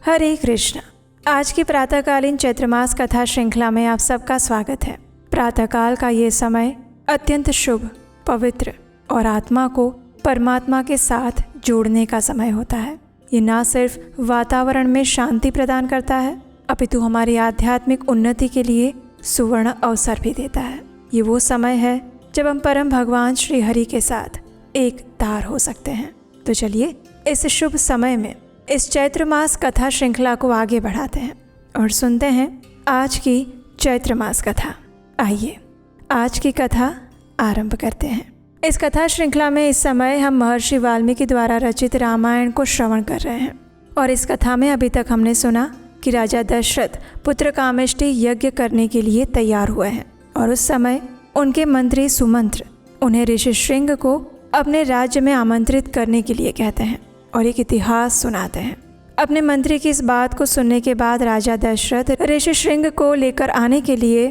हरे कृष्ण। आज की प्रातःकालीन चैत्र मास कथा श्रृंखला में आप सबका स्वागत है। प्रातःकाल का ये समय अत्यंत शुभ, पवित्र और आत्मा को परमात्मा के साथ जोड़ने का समय होता है। ये न सिर्फ वातावरण में शांति प्रदान करता है, अपितु हमारी आध्यात्मिक उन्नति के लिए सुवर्ण अवसर भी देता है। ये वो समय है जब हम परम भगवान श्री हरि के साथ एक तार हो सकते हैं। तो चलिए इस शुभ समय में इस चैत्र मास कथा श्रृंखला को आगे बढ़ाते हैं और सुनते हैं आज की चैत्र मास कथा। आइए आज की कथा आरंभ करते हैं। इस कथा श्रृंखला में इस समय हम महर्षि वाल्मीकि द्वारा रचित रामायण को श्रवण कर रहे हैं और इस कथा में अभी तक हमने सुना कि राजा दशरथ पुत्र कामेष्टि यज्ञ करने के लिए तैयार हुए हैं और उस समय उनके मंत्री सुमंत्र उन्हें ऋषि श्रृंग को अपने राज्य में आमंत्रित करने के लिए कहते हैं और एक इतिहास सुनाते हैं। अपने मंत्री की इस बात को सुनने के बाद राजा दशरथ ऋषि श्रृंग को लेकर आने के लिए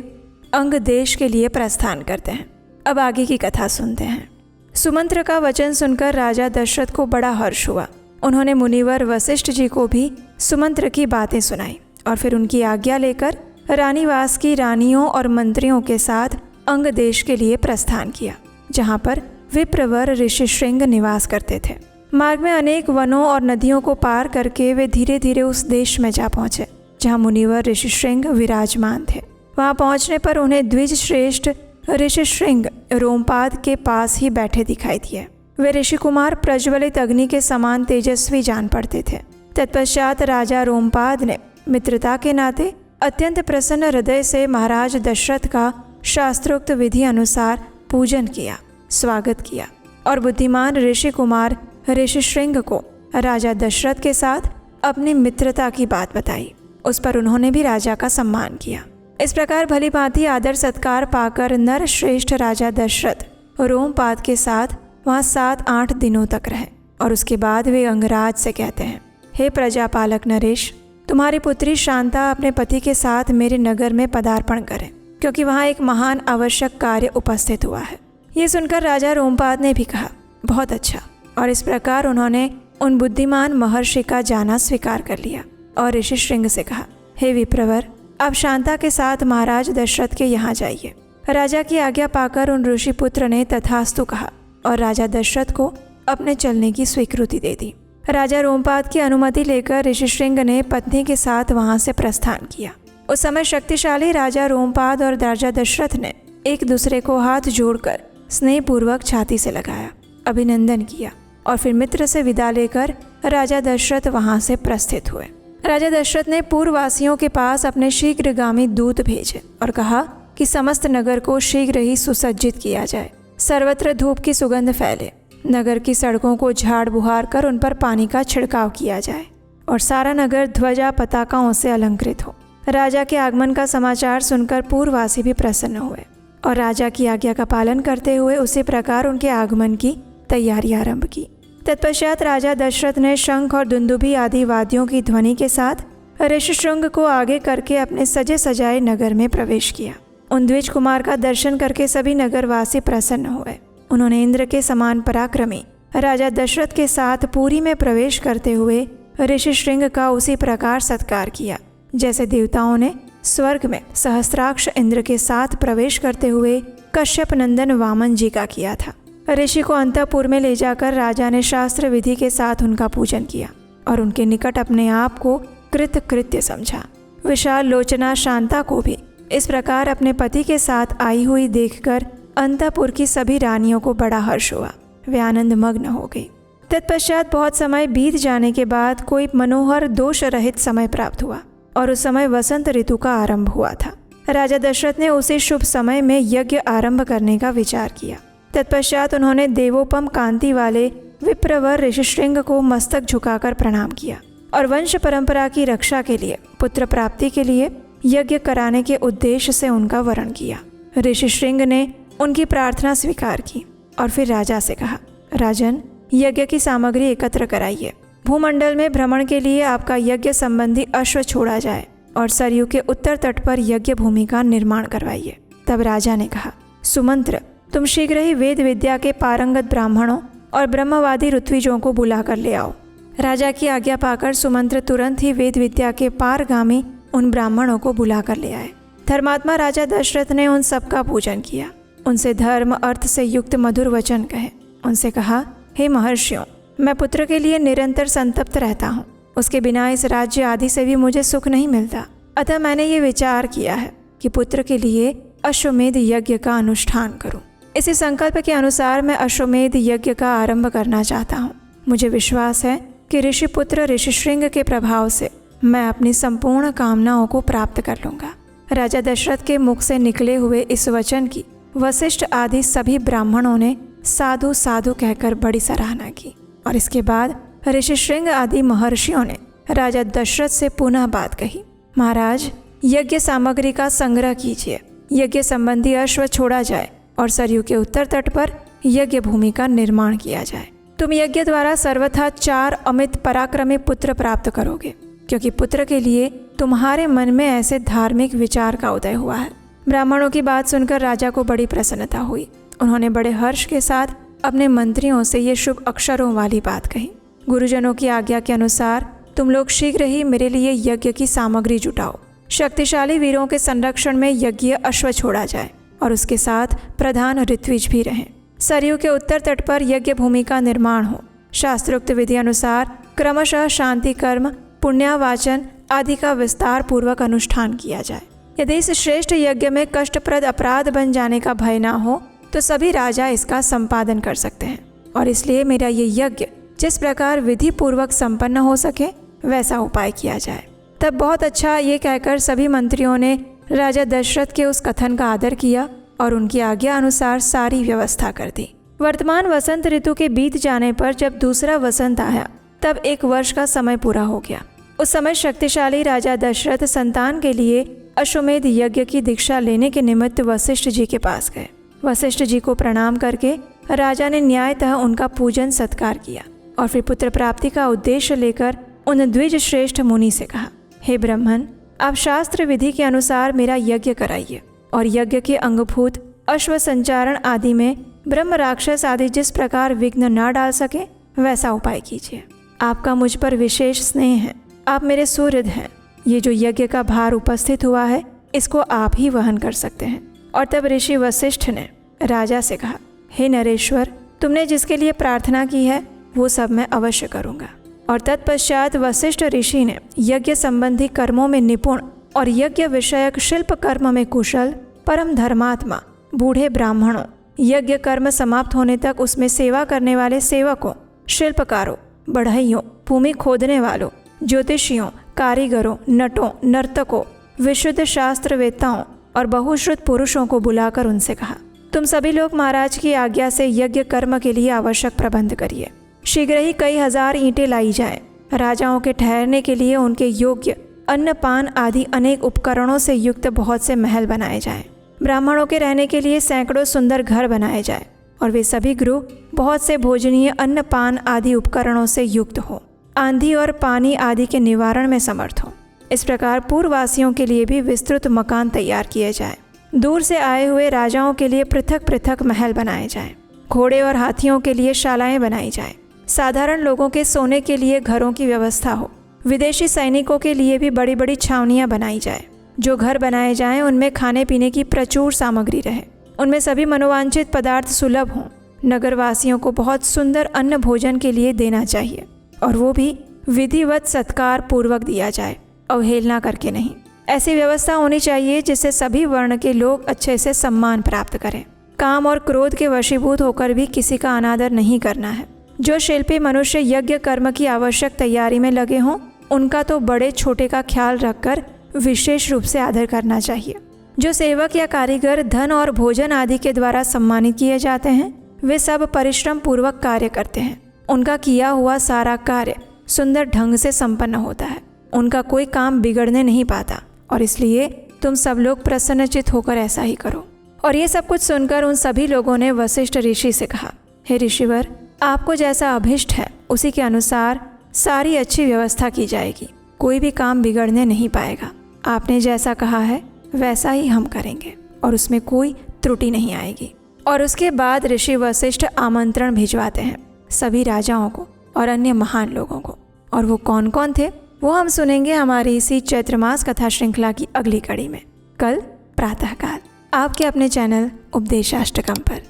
अंग देश के लिए प्रस्थान करते हैं। अब आगे की कथा सुनते हैं। सुमंत्र का वचन सुनकर राजा दशरथ को बड़ा हर्ष हुआ। उन्होंने मुनिवर वशिष्ठ जी को भी सुमंत्र की बातें सुनाई और फिर उनकी आज्ञा लेकर रानीवास की रानियों और मंत्रियों के साथ अंग देश के लिए प्रस्थान किया, जहाँ पर विप्रवर ऋषि श्रृंग निवास करते थे। मार्ग में अनेक वनों और नदियों को पार करके वे धीरे धीरे उस देश में जा पहुंचे जहां मुनिवर ऋषि श्रृंग विराजमान थे। वहां पहुंचने पर उन्हें द्विज श्रेष्ठ ऋषि श्रृंग रोमपाद के पास ही बैठे दिखाई दिए। वे ऋषि कुमार प्रज्वलित अग्नि के समान तेजस्वी जान पड़ते थे। तत्पश्चात राजा रोमपाद ने मित्रता के नाते अत्यंत प्रसन्न हृदय से महाराज दशरथ का शास्त्रोक्त विधि अनुसार पूजन किया, स्वागत किया और बुद्धिमान ऋषि कुमार ऋषि श्रृंग को राजा दशरथ के साथ अपनी मित्रता की बात बताई। उस पर उन्होंने भी राजा का सम्मान किया। इस प्रकार भली भांति आदर सत्कार पाकर नर श्रेष्ठ राजा दशरथ रोमपाद के साथ वहाँ 7-8 दिनों तक रहे और उसके बाद वे अंगराज से कहते हैं, हे प्रजापालक नरेश, तुम्हारी पुत्री शांता अपने पति के साथ मेरे नगर में पदार्पण करें, क्योंकि वहाँ एक महान आवश्यक कार्य उपस्थित हुआ है। ये सुनकर राजा रोमपाद ने भी कहा, बहुत अच्छा। और इस प्रकार उन्होंने उन बुद्धिमान महर्षि का जाना स्वीकार कर लिया और ऋषि श्रृंग से कहा, हे विप्रवर, आप शांता के साथ महाराज दशरथ के यहाँ जाइए। राजा की आज्ञा पाकर उन ऋषि पुत्र ने तथास्तु कहा और राजा दशरथ को अपने चलने की स्वीकृति दे दी। राजा रोमपाद की अनुमति लेकर ऋषि श्रृंग ने पत्नी के साथ वहाँ से प्रस्थान किया। उस समय शक्तिशाली राजा रोमपाद और राजा दशरथ ने एक दूसरे को हाथ जोड़कर स्नेहपूर्वक छाती से लगाया, अभिनंदन किया और फिर मित्र से विदा लेकर राजा दशरथ वहां से प्रस्थित हुए। राजा दशरथ ने पूर्ववासियों के पास अपने शीघ्रगामी दूत भेजे और कहा कि समस्त नगर को शीघ्र ही सुसज्जित किया जाए, सर्वत्र धूप की सुगंध फैले, नगर की सड़कों को झाड़ बुहार कर उन पर पानी का छिड़काव किया जाए और सारा नगर ध्वजा पताकाओं से अलंकृत हो। राजा के आगमन का समाचार सुनकर पूर्ववासी भी प्रसन्न हुए और राजा की आज्ञा का पालन करते हुए उसी प्रकार उनके आगमन की तैयारी आरंभ की। तत्पश्चात राजा दशरथ ने शंख और दुंदुभी आदि वाद्यों की ध्वनि के साथ ऋषि श्रृंग को आगे करके अपने सजे सजाए नगर में प्रवेश किया। उन द्विज कुमार का दर्शन करके सभी नगरवासी प्रसन्न हुए। उन्होंने इंद्र के समान पराक्रमी राजा दशरथ के साथ पुरी में प्रवेश करते हुए ऋषि श्रृंग का उसी प्रकार सत्कार किया जैसे देवताओं ने स्वर्ग में सहस्त्राक्ष इंद्र के साथ प्रवेश करते हुए कश्यप नंदन वामन जी का किया था। ऋषि को अंतःपुर में ले जाकर राजा ने शास्त्र विधि के साथ उनका पूजन किया और उनके निकट अपने आप को कृतकृत्य समझा। विशाल लोचना शांता को भी इस प्रकार अपने पति के साथ आई हुई देखकर अंतःपुर की सभी रानियों को बड़ा हर्ष हुआ। वे आनंद मग्न हो गई। तत्पश्चात बहुत समय बीत जाने के बाद कोई मनोहर दोष रहित समय प्राप्त हुआ और उस समय वसंत ऋतु का आरंभ हुआ था। राजा दशरथ ने उसी शुभ समय में यज्ञ आरंभ करने का विचार किया। तत्पश्चात उन्होंने देवोपम कांति वाले विप्रवर ऋषि श्रृंग को मस्तक झुकाकर प्रणाम किया और वंश परंपरा की रक्षा के लिए, पुत्र प्राप्ति के लिए यज्ञ कराने के उद्देश्य से उनका वरण किया। ऋषि श्रृंग ने उनकी प्रार्थना स्वीकार की और फिर राजा से कहा, राजन, यज्ञ की सामग्री एकत्र कराइए। भूमंडल में भ्रमण के लिए आपका यज्ञ संबंधी अश्व छोड़ा जाए और सरयू के उत्तर तट पर यज्ञ भूमि का निर्माण करवाइए। तब राजा ने कहा, सुमंत्र, तुम शीघ्र ही वेद विद्या के पारंगत ब्राह्मणों और ब्रह्मवादी ऋत्विजों को बुला कर ले आओ। राजा की आज्ञा पाकर सुमंत्र तुरंत ही वेद विद्या के पारगामी उन ब्राह्मणों को बुला कर ले आए। धर्मात्मा राजा दशरथ ने उन सबका पूजन किया, उनसे धर्म अर्थ से युक्त मधुर वचन कहे। उनसे कहा, हे महर्षियों, मैं पुत्र के लिए निरंतर संतप्त रहता हूँ। उसके बिना इस राज्य आदि से भी मुझे सुख नहीं मिलता। अतः मैंने ये विचार किया है कि पुत्र के लिए अश्वमेध यज्ञ का अनुष्ठान करूं। इसी संकल्प के अनुसार मैं अश्वमेध यज्ञ का आरंभ करना चाहता हूं। मुझे विश्वास है कि ऋषि पुत्र ऋषिशृंग के प्रभाव से मैं अपनी संपूर्ण कामनाओं को प्राप्त कर लूंगा। राजा दशरथ के मुख से निकले हुए इस वचन की वशिष्ठ आदि सभी ब्राह्मणों ने साधु साधु कहकर बड़ी सराहना की। और इसके बाद ऋषिशृंग आदि महर्षियों ने राजा दशरथ से पुनः बात कही, महाराज, यज्ञ सामग्री का संग्रह कीजिए, यज्ञ संबंधी अश्व छोड़ा जाए और सरयू के उत्तर तट पर यज्ञ भूमि का निर्माण किया जाए। तुम यज्ञ द्वारा सर्वथा 4 अमित पराक्रमी पुत्र प्राप्त करोगे, क्योंकि पुत्र के लिए तुम्हारे मन में ऐसे धार्मिक विचार का उदय हुआ है। ब्राह्मणों की बात सुनकर राजा को बड़ी प्रसन्नता हुई। उन्होंने बड़े हर्ष के साथ अपने मंत्रियों से ये शुभ अक्षरों वाली बात कही, गुरुजनों की आज्ञा के अनुसार तुम लोग शीघ्र ही मेरे लिए यज्ञ की सामग्री जुटाओ। शक्तिशाली वीरों के संरक्षण में यज्ञ अश्व छोड़ा जाए और उसके साथ प्रधान ऋत्विज भी रहें। सरयू के उत्तर तट पर यज्ञ भूमि का निर्माण हो। शास्त्रोक्त विधि अनुसार क्रमशः शांति कर्म, पुण्यावाचन आदि का विस्तार पूर्वक अनुष्ठान किया जाए। यदि इस श्रेष्ठ यज्ञ में कष्टप्रद अपराध बन जाने का भय न हो तो सभी राजा इसका संपादन कर सकते हैं, और इसलिए मेरा ये यज्ञ जिस प्रकार विधि पूर्वक संपन्न हो सके वैसा उपाय किया जाए। तब बहुत अच्छा ये कहकर सभी मंत्रियों ने राजा दशरथ के उस कथन का आदर किया और उनकी आज्ञा अनुसार सारी व्यवस्था कर दी। वर्तमान वसंत ऋतु के बीत जाने पर जब दूसरा वसंत आया तब 1 वर्ष का समय पूरा हो गया। उस समय शक्तिशाली राजा दशरथ संतान के लिए अश्वमेध यज्ञ की दीक्षा लेने के निमित्त वशिष्ठ जी के पास गए। वशिष्ठ जी को प्रणाम करके राजा ने न्यायतः उनका पूजन सत्कार किया और फिर पुत्र प्राप्ति का उद्देश्य लेकर उन द्विज श्रेष्ठ मुनि से कहा, हे ब्राह्मण, आप शास्त्र विधि के अनुसार मेरा यज्ञ कराइए और यज्ञ के अंगभूत अश्व संचारण आदि में ब्रह्म राक्षस आदि जिस प्रकार विघ्न न डाल सके वैसा उपाय कीजिए। आपका मुझ पर विशेष स्नेह है, आप मेरे सूर्य हैं। ये जो यज्ञ का भार उपस्थित हुआ है इसको आप ही वहन कर सकते हैं। और तब ऋषि वशिष्ठ ने राजा से कहा, हे नरेश्वर, तुमने जिसके लिए प्रार्थना की है वो सब मैं अवश्य करूँगा। और तत्पश्चात वशिष्ठ ऋषि ने यज्ञ संबंधी कर्मों में निपुण और यज्ञ विषयक शिल्प कर्म में कुशल परम धर्मात्मा बूढ़े ब्राह्मणों, यज्ञ कर्म समाप्त होने तक उसमें सेवा करने वाले सेवकों, शिल्पकारों, बढ़इयों, भूमि खोदने वालों, ज्योतिषियों, कारीगरों, नटों, नर्तकों, विशुद्ध शास्त्रवेत्ताओं और बहुश्रुत पुरुषों को बुलाकर उनसे कहा, तुम सभी लोग महाराज की आज्ञा से यज्ञ कर्म के लिए आवश्यक प्रबंध करिए। शीघ्र ही कई हजार ईंटें लाई जाएं। राजाओं के ठहरने के लिए उनके योग्य अन्न पान आदि अनेक उपकरणों से युक्त बहुत से महल बनाए जाएं। ब्राह्मणों के रहने के लिए सैकड़ों सुंदर घर बनाए जाएं और वे सभी गृह बहुत से भोजनीय अन्न पान आदि उपकरणों से युक्त हो, आंधी और पानी आदि के निवारण में समर्थ हो। इस प्रकार पूर्ववासियों के लिए भी विस्तृत मकान तैयार किए जाएं। दूर से आए हुए राजाओं के लिए पृथक पृथक महल बनाए जाएं। घोड़े और हाथियों के लिए शालाएं बनाई जाएं। साधारण लोगों के सोने के लिए घरों की व्यवस्था हो। विदेशी सैनिकों के लिए भी बड़ी बड़ी छावनियां बनाई जाए। जो घर बनाए जाएं उनमें खाने पीने की प्रचुर सामग्री रहे। उनमें सभी मनोवांछित पदार्थ सुलभ हों। नगरवासियों को बहुत सुंदर अन्न भोजन के लिए देना चाहिए और वो भी विधिवत सत्कार पूर्वक दिया जाए, अवहेलना करके नहीं। ऐसी व्यवस्था होनी चाहिए जिससे सभी वर्ण के लोग अच्छे से सम्मान प्राप्त करें। काम और क्रोध के वशीभूत होकर भी किसी का अनादर नहीं करना है। जो शिल्पी मनुष्य यज्ञ कर्म की आवश्यक तैयारी में लगे हों उनका तो बड़े छोटे का ख्याल रखकर विशेष रूप से आदर करना चाहिए। जो सेवक या कारीगर धन और भोजन आदि के द्वारा सम्मानित किए जाते हैं वे सब परिश्रम पूर्वक कार्य करते हैं। उनका किया हुआ सारा कार्य सुंदर ढंग से संपन्न होता है। उनका कोई काम बिगड़ने नहीं पाता और इसलिए तुम सब लोग प्रसन्नचित होकर ऐसा ही करो। और ये सब कुछ सुनकर उन सभी लोगों ने वशिष्ठ ऋषि से कहा, हे ऋषिवर, आपको जैसा अभिष्ट है उसी के अनुसार सारी अच्छी व्यवस्था की जाएगी। कोई भी काम बिगड़ने नहीं पाएगा। आपने जैसा कहा है वैसा ही हम करेंगे और उसमें कोई त्रुटि नहीं आएगी। और उसके बाद ऋषि वशिष्ठ आमंत्रण भिजवाते हैं सभी राजाओं को और अन्य महान लोगों को। और वो कौन कौन थे वो हम सुनेंगे हमारी इसी चैत्र मास कथा श्रृंखला की अगली कड़ी में, कल प्रातःकाल, आपके अपने चैनल उपदेशाष्टकम पर।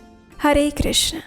हरे कृष्ण।